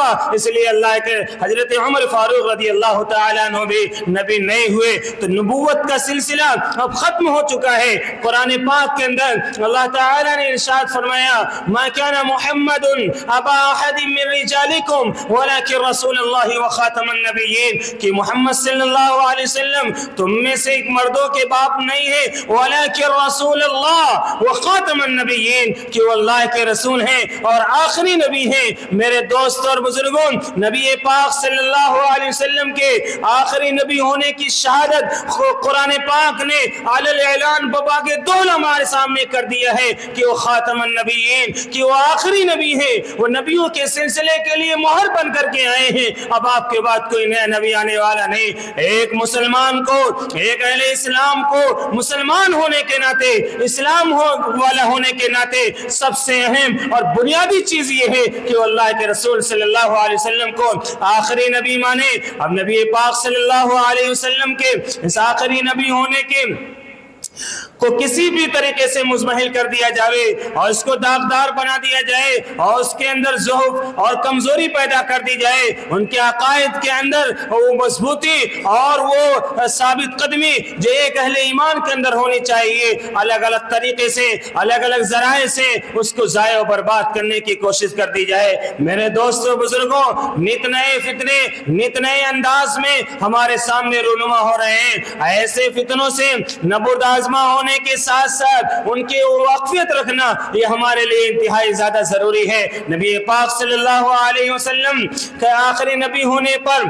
ہوگا. اس لیے اللہ کے حضرت عمر فاروق رضی اللہ تعالیٰ عنہ بھی نبی نہیں ہوئے تو نبوت کا سلسلہ اب ختم ہو چکا ہے. قرآن پاک کے اندر اللہ تعالیٰ نے ارشاد فرمایا ما كان محمد ابا احد من رجالکم ولكن رسول اللہ وخاتم النبیین کہ محمد صلی اللہ علیہ وسلم تم میں سے ایک مردوں کے باپ نہیں ہے ولكن رسول اللہ وخاتم النبیین کہ وہ اللہ کے رسول ہیں اور آخری نبی ہیں. میرے دوست اور بزرگوں نبی پاک صلی اللہ علیہ وسلم کے آخری نبی ہونے کی شہادت قرآن پاک نے علی الاعلان بابا کے دول ہمارے سامنے کر دیا ہے کہ وہ خاتم النبیین کہ وہ آخری نبی ہیں. وہ نبیوں کے سلسلے کے لیے مہر بن کر کے آئے ہیں. اب آپ کے بعد کوئی نیا نبی آنے والا نہیں. ایک مسلمان کو ایک اہل اسلام کو مسلمان ہونے کے ناطے اسلام والا ہونے کے ناطے سب سے اہم اور بنیادی چیز یہ ہے کہ وہ اللہ کے رسول صلی اللہ علیہ وسلم کو آخری نبی مانے. اب نبی پاک صلی اللہ علیہ وسلم کے اس آخری نبی ہونے کے کو کسی بھی طریقے سے مزمحل کر دیا جائے اور اس کو داغدار بنا دیا جائے اور اس کے اندر ضعف اور کمزوری پیدا کر دی جائے, ان کے عقائد کے اندر وہ مضبوطی اور وہ ثابت قدمی جو ایک اہل ایمان کے اندر ہونی چاہیے, الگ الگ طریقے سے الگ الگ ذرائع سے اس کو ضائع و برباد کرنے کی کوشش کر دی جائے. میرے دوستوں بزرگوں نت نئے فتنے نت نئے انداز میں ہمارے سامنے رونما ہو رہے ہیں. ایسے فتنوں سے نبرد آزما ہونے کے ساتھ ساتھ ان کی واقفیت رکھنا یہ ہمارے لیے انتہائی زیادہ ضروری ہے. نبی پاک صلی اللہ علیہ وسلم کے آخری نبی ہونے پر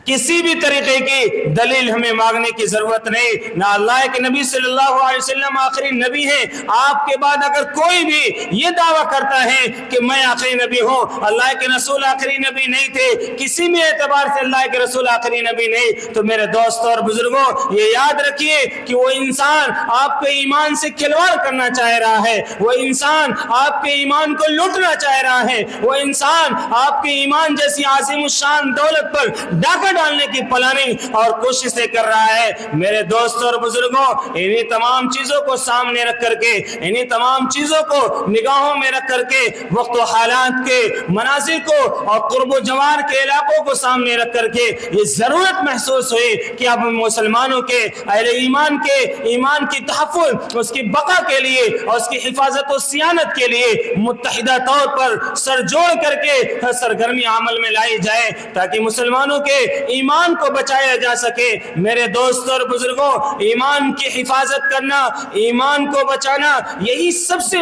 کسی بھی طریقے کی دلیل ہمیں مانگنے کی ضرورت نہیں. نہ اللہ کے نبی صلی اللہ علیہ وسلم آخری نبی ہیں. آپ کے بعد اگر کوئی بھی یہ دعویٰ کرتا ہے کہ میں آخری نبی ہوں, اللہ کے رسول آخری نبی نہیں تھے, کسی بھی اعتبار سے اللہ کے رسول آخری نبی نہیں, تو میرے دوستوں اور بزرگوں یہ یاد رکھیے کہ وہ انسان آپ کے ایمان سے کھلواڑ کرنا چاہ رہا ہے, وہ انسان آپ کے ایمان کو لوٹنا چاہ رہا ہے, وہ انسان آپ کے ایمان جیسی عظیم الشان دولت پر ڈاکہ ڈالنے کی پلاننگ اور کوششیں کر رہا ہے. میرے دوستوں اور بزرگوں انہی تمام چیزوں کو سامنے رکھ کر کے انہی تمام چیزوں کو نگاہوں میں رکھ کر کے وقت و حالات کے مناظر کو اور قرب و جوار کے علاقوں کو سامنے رکھ کر کے یہ ضرورت محسوس ہوئی کہ اب مسلمانوں کے اہل ایمان کے ایمان کی تحفظ اس کی بقا کے لیے اور اس کی حفاظت و صیانت کے لیے متحدہ طور پر سر جوڑ کر کے سرگرمی عمل میں لائی جائے تاکہ مسلمانوں کے ایمان کو بچایا جا سکے. میرے دوستوں اور بزرگوں ایمان کی حفاظت کرنا ایمان کو بچانا یہی سب سے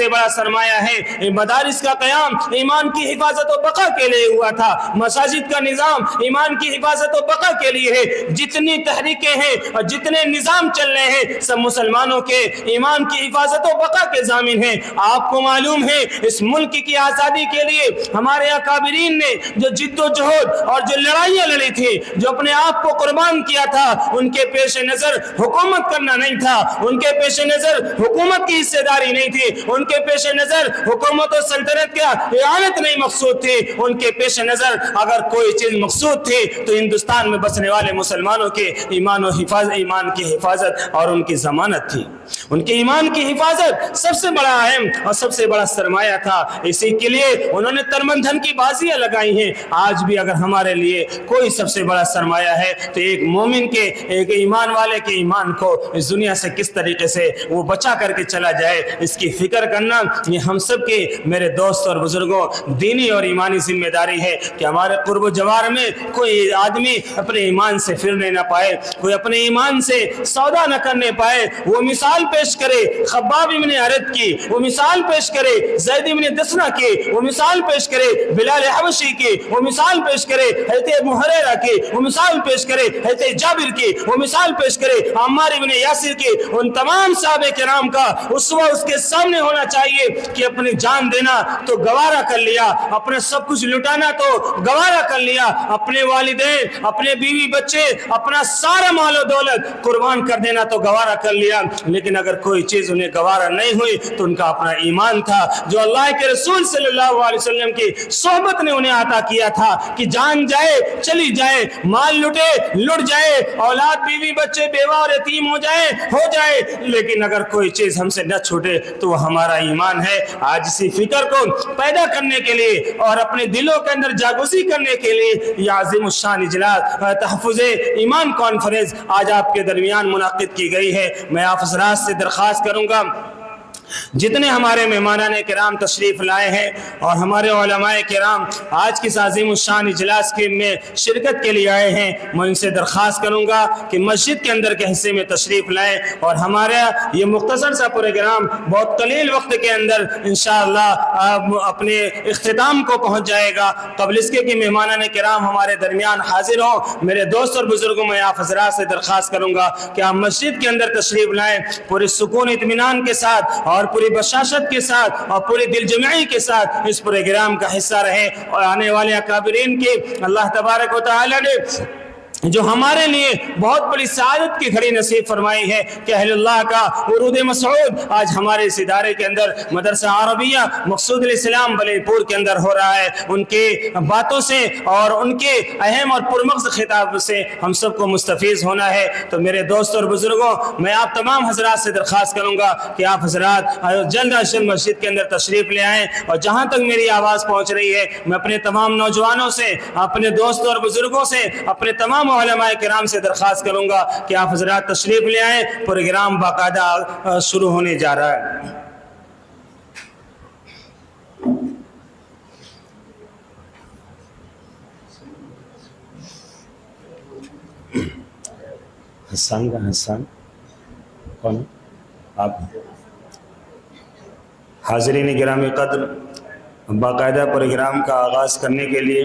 بڑا سرمایہ ہے. مدارس کا قیام ایمان کی حفاظت و بقا کے لیے ہوا تھا, مساجد کا نظام ایمان کی حفاظت و بقا کے لیے ہے. جتنی تحریکیں ہیں اور جتنے نظام چل رہے ہیں سب مسلمانوں کے ایمان کی حفاظت و بقا کے ضامن ہیں. آپ کو معلوم ہے اس ملک کی آزادی کے لیے ہمارے اکابرین نے جو جد و جہد اور جو لڑائیاں لڑی تھی, جو اپنے آپ کو قربان کیا تھا, ان کے پیش نظر حکومت کرنا نہیں تھا, ان کے پیش نظر حکومت کی حصہ داری نہیں تھی, ان کے پیش نظر حکومت و سلطنت کا اعانت نہیں مقصود تھی. ان کے پیش نظر اگر کوئی چیز مقصود تھی تو ہندوستان میں بسنے والے مسلمانوں کے ایمان کی حفاظت اور ان کی ضمانت تھی. ان کے ایمان کی حفاظت سب سے بڑا اہم اور سب سے بڑا سرمایہ تھا. اسی کے لیے انہوں نے تن دھن کی بازیاں لگائی ہیں. آج بھی اگر ہمارے لیے کوئی سب سے بڑا سرمایہ ہے تو ایک مومن کے ایک ایمان والے کے ایمان کو اس دنیا سے کس طریقے سے وہ بچا کر کے چلا جائے اس کی فکر کرنا یہ ہم سب کے میرے دوست اور بزرگوں دینی اور ایمانی ذمہ داری ہے کہ ہمارے قرب و جوار میں کوئی آدمی اپنے ایمان سے پھرنے نہ پائے, کوئی اپنے ایمان سے سودا نہ کرنے پائے. وہ مثال پیش کرے خباب ابن ارد کی, وہ مثال پیش کرے زید ابن دسنہ کی, وہ مثال پیش کرے بلال حبشی کی, وہ مثال پیش کرے حضرت ابو ہریرہ کی, وہ مثال پیش کرے حضرت جابر کی, وہ مثال پیش کرے عمار ابن یاسر کی. ان تمام صحابہ کرام کا اسوہ اس کے سامنے ہونا چاہیے کہ اپنی جان دینا تو گوارا کر لیا, اپنا سب کچھ لٹانا تو گوارا کر لیا, اپنے والدین اپنے بیوی بچے اپنا سارا مال و دولت قربان کر دینا تو گوارا کر لیا. لیکن اگر کوئی چیز انہیں گوارا نہیں ہوئی تو ان کا اپنا ایمان تھا جو اللہ کے رسول صلی اللہ علیہ وسلم کی صحبت نے انہیں عطا کیا تھا کہ جان جان جائے چلی جائے, مال لٹے لٹ جائے, اولاد بیوی بچے بیوہ اور یتیم ہو جائے, لیکن اگر کوئی چیز ہم سے نہ چھوٹے تو وہ ہمارا ایمان ہے. آج اسی فکر کو پیدا کرنے کے لیے اور اپنے دلوں کے اندر جاگوزی کرنے کے لیے یہ عظیم الشان اجلاس تحفظ ایمان کانفرنس آج آپ کے درمیان منعقد کی گئی ہے. میں آپ حضرات سے درخواست کروں گا جتنے ہمارے مہمانان کرام تشریف لائے ہیں اور ہمارے علماء کرام آج کی عظیم الشان اجلاس کے میں شرکت کے لیے آئے ہیں, میں ان سے درخواست کروں گا کہ مسجد کے اندر کے حصے میں تشریف لائیں اور ہمارا یہ مختصر سا پروگرام بہت قلیل وقت کے اندر انشاءاللہ اپنے اختتام کو پہنچ جائے گا. قبل اس کے کہ مہمانان کرام ہمارے درمیان حاضر ہوں, میرے دوست اور بزرگوں میں آپ حضرات سے درخواست کروں گا کہ آپ مسجد کے اندر تشریف لائیں پورے سکون اطمینان کے ساتھ اور پوری بشاشت کے ساتھ اور پوری دل جمعی کے ساتھ اس پروگرام کا حصہ رہیں. اور آنے والے اکابرین کی اللہ تبارک و تعالی نے جو ہمارے لیے بہت بڑی سعادت کی گھڑی نصیب فرمائی ہے کہ اہل اللہ کا ورود مسعود آج ہمارے اس ادارے کے اندر مدرسہ عربیہ مقصود الاسلام بلی پور کے اندر ہو رہا ہے. ان کے باتوں سے اور ان کے اہم اور پرمغز خطاب سے ہم سب کو مستفیض ہونا ہے. تو میرے دوست اور بزرگوں, میں آپ تمام حضرات سے درخواست کروں گا کہ آپ حضرات جلد از جلد مسجد کے اندر تشریف لے آئیں. اور جہاں تک میری آواز پہنچ رہی ہے, میں اپنے تمام نوجوانوں سے, اپنے دوستوں اور بزرگوں سے, اپنے تمام علماء کرام سے درخواست کروں گا کہ آپ حضرات تشریف لے آئیں. پروگرام باقاعدہ شروع ہونے جا رہا ہے. حسان کا حسان کون آپ حاضرین گرامی قدر, باقاعدہ پروگرام کا آغاز کرنے کے لیے